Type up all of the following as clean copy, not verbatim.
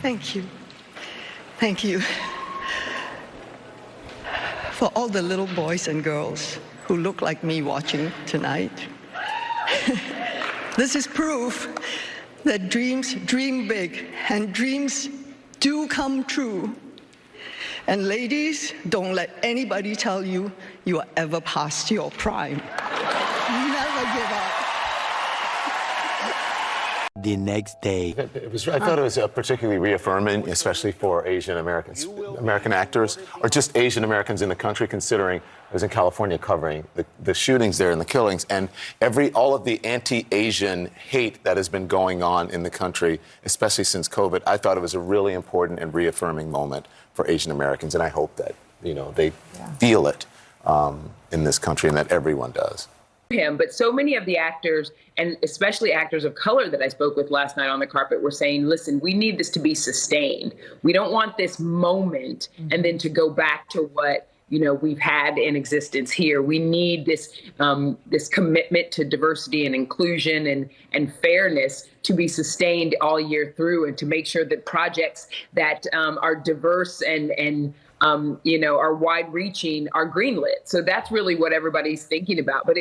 Thank you. Thank you for all the little boys and girls who look like me watching tonight. This is proof that dreams dream big and dreams do come true. And ladies, don't let anybody tell you you are ever past your prime. Never give up. The next day. I thought it was particularly reaffirming, especially for Asian Americans, American actors, or just Asian Americans in the country, considering I was in California covering the shootings there and the killings, and all of the anti-Asian hate that has been going on in the country, especially since COVID. I thought it was a really important and reaffirming moment for Asian Americans, and I hope that they feel it in this country, and that everyone does. Him, but so many of the actors, and especially actors of color that I spoke with last night on the carpet, were saying, listen, we need this to be sustained. We don't want this moment and then to go back to what we've had in existence here. We need this this commitment to diversity and inclusion and fairness to be sustained all year through, and to make sure that projects that are diverse and are wide-reaching, are greenlit. So that's really what everybody's thinking about. But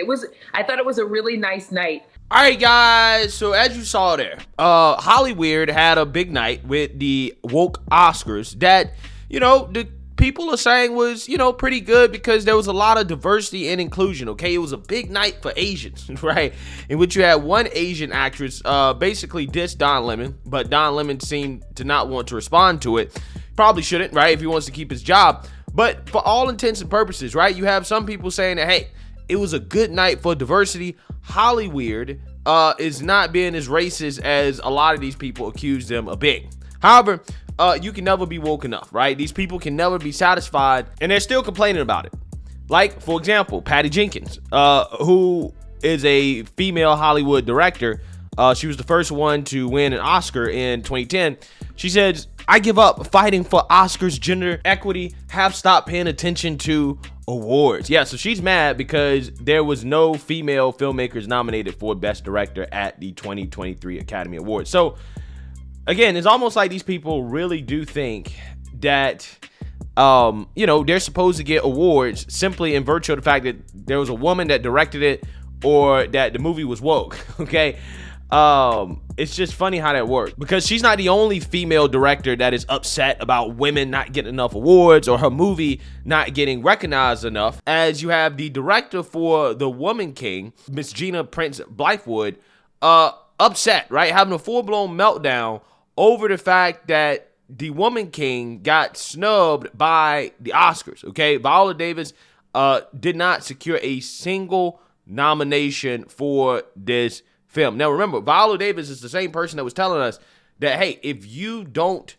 I thought it was a really nice night. All right, guys. So as you saw there, Hollywood had a big night with the woke Oscars that, the people are saying was, pretty good, because there was a lot of diversity and inclusion. Okay, it was a big night for Asians, right? In which you had one Asian actress basically diss Don Lemon, but Don Lemon seemed to not want to respond to it. Probably shouldn't, right, if he wants to keep his job. But for all intents and purposes, right, you have some people saying that, hey, it was a good night for diversity. Hollywood is not being as racist as a lot of these people accuse them of being. However, you can never be woke enough, right? These people can never be satisfied, and they're still complaining about it. Like, for example, Patty Jenkins, who is a female Hollywood director. She was the first one to win an Oscar in 2010. She says, I give up fighting for Oscars, gender equity, have stopped paying attention to awards. Yeah, so she's mad because there was no female filmmakers nominated for Best Director at the 2023 Academy Awards. So, again, it's almost like these people really do think that, they're supposed to get awards simply in virtue of the fact that there was a woman that directed it or that the movie was woke, okay? It's just funny how that works, because she's not the only female director that is upset about women not getting enough awards or her movie not getting recognized enough. As you have the director for The Woman King, Miss Gina Prince Blythewood, upset, right? Having a full-blown meltdown over the fact that The Woman King got snubbed by the Oscars, okay? Viola Davis did not secure a single nomination for this film. Now, remember, Viola Davis is the same person that was telling us that, hey, if you don't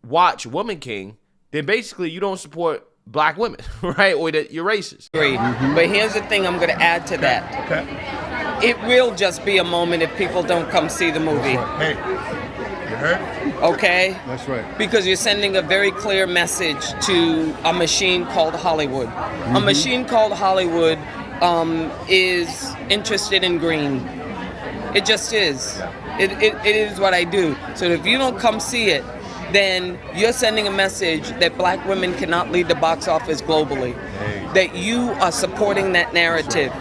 watch Woman King, then basically you don't support black women, right? Or that you're racist. But here's the thing I'm going to add to that. Okay. It will just be a moment if people don't come see the movie. Hey, you heard? Okay? That's right. Because you're sending a very clear message to a machine called Hollywood. A machine called Hollywood is interested in green. It just is. It is what I do. So if you don't come see it, then you're sending a message that black women cannot lead the box office globally. That you are supporting that narrative.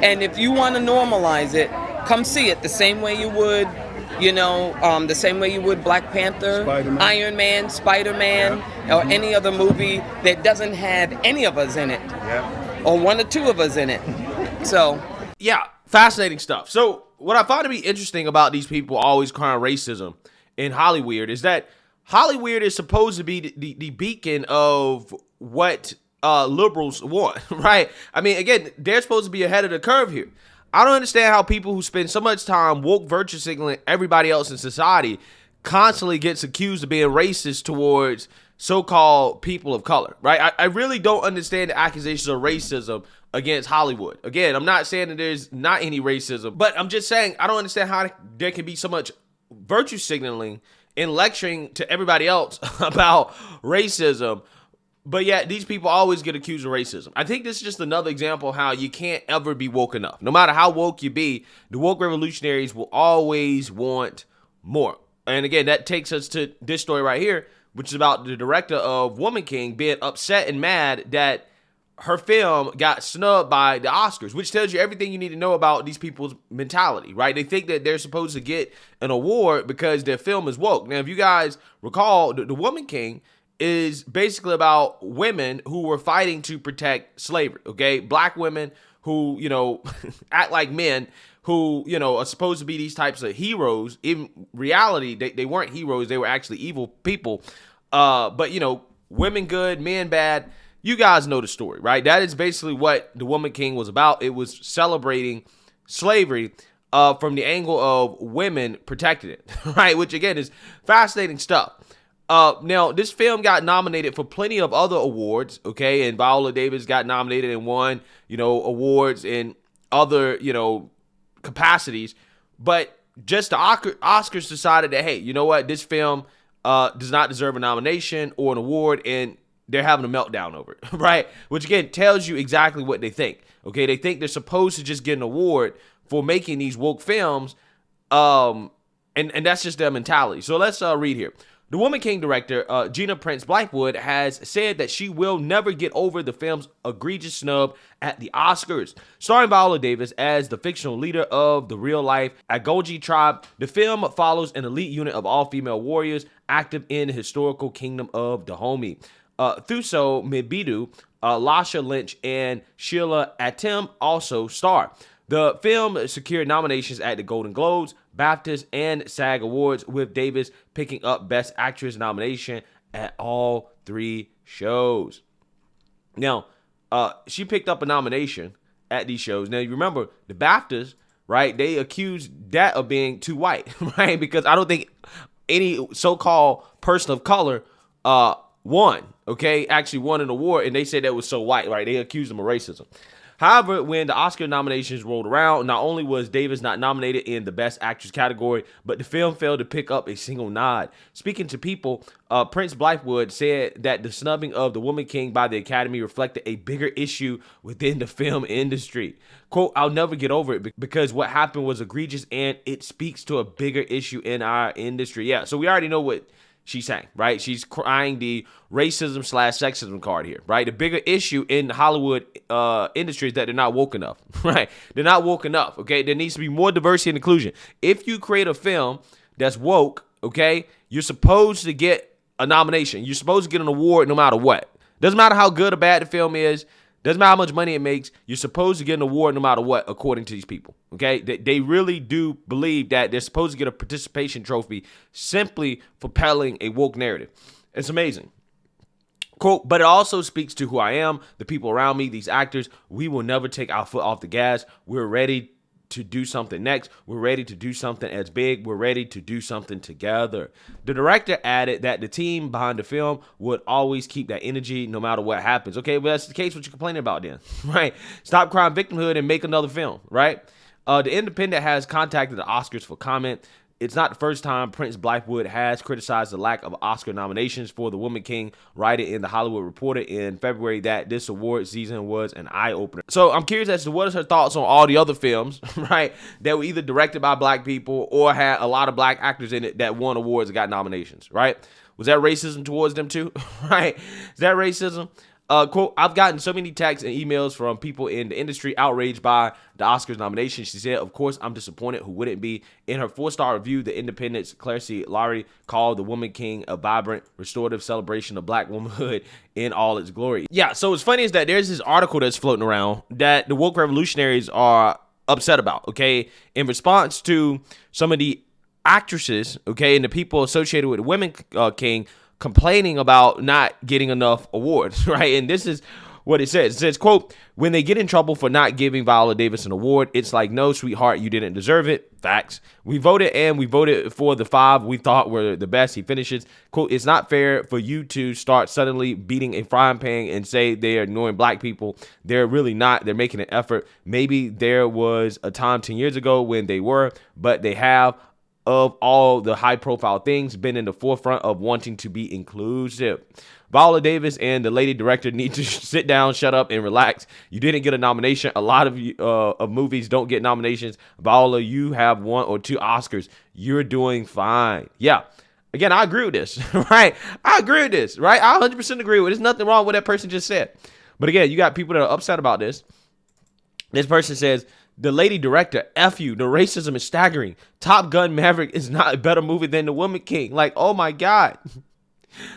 And if you want to normalize it, come see it the same way you would, the same way you would Black Panther, Spider-Man. Iron Man, Spider-Man, or any other movie that doesn't have any of us in it. Or one or two of us in it. So, yeah. Fascinating stuff. So what I find to be interesting about these people always crying racism in Hollywood is that Hollywood is supposed to be the beacon of what liberals want, right? I mean, again, they're supposed to be ahead of the curve here. I don't understand how people who spend so much time woke virtue signaling everybody else in society constantly gets accused of being racist towards so-called people of color, right? I really don't understand the accusations of racism against Hollywood. Again, I'm not saying that there's not any racism, but I'm just saying I don't understand how there can be so much virtue signaling and lecturing to everybody else about racism, but yet these people always get accused of racism. I think this is just another example of how you can't ever be woke enough. No matter how woke you be, the woke revolutionaries will always want more. And again, that takes us to this story right here, which is about the director of Woman King being upset and mad that her film got snubbed by the Oscars, which tells you everything you need to know about these people's mentality, right? They think that they're supposed to get an award because their film is woke. Now, if you guys recall, the Woman King is basically about women who were fighting to protect slavery, okay? Black women who, act like men, who, are supposed to be these types of heroes. In reality, they weren't heroes. They were actually evil people. But, women good, men bad. You guys know the story, right? That is basically what the Woman King was about. It was celebrating slavery from the angle of women protecting it, right? Which, again, is fascinating stuff. Now, this film got nominated for plenty of other awards, okay? And Viola Davis got nominated and won, awards in other, capacities. But just the Oscars decided that, hey, you know what? This film does not deserve a nomination or an award, and they're having a meltdown over it, right? Which, again, tells you exactly what they think, okay? They think they're supposed to just get an award for making these woke films, and that's just their mentality. So let's read here. The Woman King director, Gina Prince Blackwood, has said that she will never get over the film's egregious snub at the Oscars. Starring Viola Davis as the fictional leader of the real-life Agoji tribe, the film follows an elite unit of all-female warriors active in the historical kingdom of Dahomey. Thuso Mbidu, Lasha Lynch, and Sheila Atim also star. The film secured nominations at the Golden Globes, BAFTAs, and SAG Awards, with Davis picking up Best Actress nomination at all 3 shows. Now, she picked up a nomination at these shows. Now, you remember the BAFTAs, right? They accused that of being too white, right? Because I don't think any so-called person of color won, okay? Actually won an award, and they said that was so white, right? They accused them of racism. However, when the Oscar nominations rolled around, not only was Davis not nominated in the Best Actress category, but the film failed to pick up a single nod. Speaking to People, Prince Blackwood said that the snubbing of The Woman King by the Academy reflected a bigger issue within the film industry. Quote, "I'll never get over it because what happened was egregious and it speaks to a bigger issue in our industry." Yeah, so we already know what she's saying, right? She's crying the racism/sexism card here, right? The bigger issue in the Hollywood industry is that they're not woke enough, right? They're not woke enough, okay? There needs to be more diversity and inclusion. If you create a film that's woke, okay, you're supposed to get a nomination. You're supposed to get an award no matter what. Doesn't matter how good or bad the film is. Doesn't matter how much money it makes. You're supposed to get an award no matter what, according to these people, okay? They really do believe that they're supposed to get a participation trophy simply for peddling a woke narrative. It's amazing. Quote, "But it also speaks to who I am, the people around me, these actors. We will never take our foot off the gas. We're ready to do something next. We're ready to do something as big. We're ready to do something together." The director added that the team behind the film would always keep that energy no matter what happens. Okay, well, that's the case. What you're complaining about then, right? Stop crying victimhood and make another film, right? The Independent has contacted the Oscars for comment. It's not the first time Prince Blackwood has criticized the lack of Oscar nominations for The Woman King, writing in The Hollywood Reporter in February that this award season was an eye-opener. So I'm curious as to what is her thoughts on all the other films, right, that were either directed by black people or had a lot of black actors in it that won awards and got nominations, right? Was that racism towards them too, right? Is that racism? Quote, "I've gotten so many texts and emails from people in the industry outraged by the Oscars nomination." She said, "Of course, I'm disappointed. Who wouldn't be?" In her 4-star review, The Independent's Clarcy Laurie called The Woman King a vibrant, restorative celebration of black womanhood in all its glory. Yeah, so what's funny is that there's this article that's floating around that the woke revolutionaries are upset about, okay? In response to some of the actresses, okay, and the people associated with The Woman King complaining about not getting enough awards, right? And this is what it says. It says, quote, "When they get in trouble for not giving Viola Davis an award, it's like, no, sweetheart, you didn't deserve it. Facts. We voted for the 5 we thought were the best." He finishes, quote, "It's not fair for you to start suddenly beating a frying pan and say they're ignoring black people. They're really not. They're making an effort. Maybe there was a time 10 years ago when they were, but they have of all the high profile things, been in the forefront of wanting to be inclusive. Viola Davis and the lady director need to sit down, shut up, and relax. You didn't get a nomination. A lot of movies don't get nominations. Viola, you have 1 or 2 Oscars. You're doing fine. Yeah. Again, I agree with this, right? I agree with this, right? I 100% agree with it. There's nothing wrong with what that person just said. But again, you got people that are upset about this. This person says, the lady director, F you, the racism is staggering. Top Gun Maverick is not a better movie than The Woman King. Like, oh my God.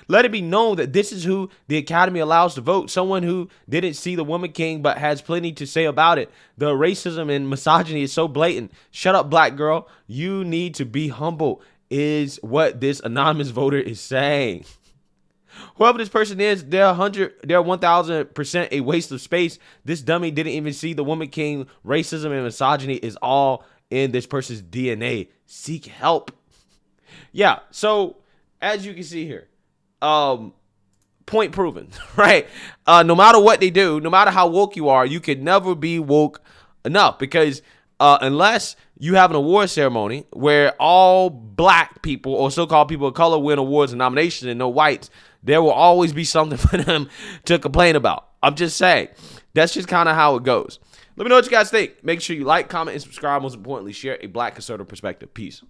Let it be known that this is who the Academy allows to vote. Someone who didn't see The Woman King but has plenty to say about it. The racism and misogyny is so blatant. Shut up, black girl. You need to be humble, is what this anonymous voter is saying. Whoever this person is, they're 1000% a waste of space. This dummy didn't even see The Woman King. Racism and misogyny is all in this person's DNA. Seek help. Yeah, so as you can see here, point proven, right? No matter what they do, no matter how woke you are, you can never be woke enough, because unless you have an award ceremony where all black people or so-called people of color win awards and nominations and no whites, there will always be something for them to complain about. I'm just saying. That's just kind of how it goes. Let me know what you guys think. Make sure you like, comment, and subscribe. Most importantly, share a black conservative perspective. Peace.